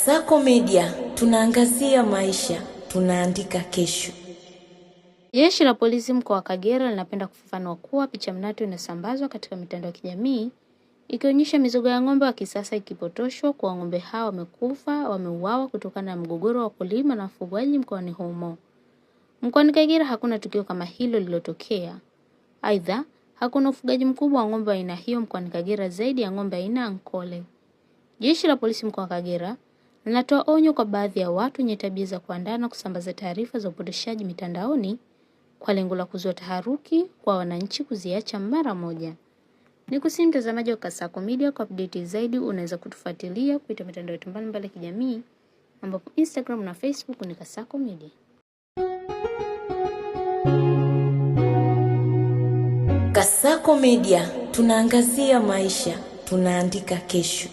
Kasako Media, tunaangazia maisha, tunaandika kesho. Jeshi la polisi mkoa wa Kagera linapenda kufafanua kuwa picha mnato inasambazwa katika mitandao ya kijamii ikionyesha mizoga ya ng'ombe wa kisasa ikipotoshwa kuwa ng'ombe hao wameuawa kutokana na mgogoro wa wakulima na wafugaji mkoani humo. Mkoani Kagera hakuna tukio kama hilo lililotokea. Aidha, hakuna ufugaji mkubwa wa ng'ombe aina hiyo mkoani Kagera zaidi ya ng'ombe aina ya Ankole. Jeshi la polisi mkoa wa Kagera linatoa onyo kwa baadhi ya watu wenye tabia za kuandaa na kusambaza taarifa za upotoshaji mitandaoni kwa lengo la kuzua taharuki kwa wananchi kuziacha mara moja. Nikusihi mtazamaji wa Kasako Media, kwa update zaidi unaweza kutufuatilia kupitia mitandao yetu mbalimbali ya kijamii ambapo Instagram na Facebook ni Kasako Media. Kasako Media, tunaangazia maisha, tunaandika kesho.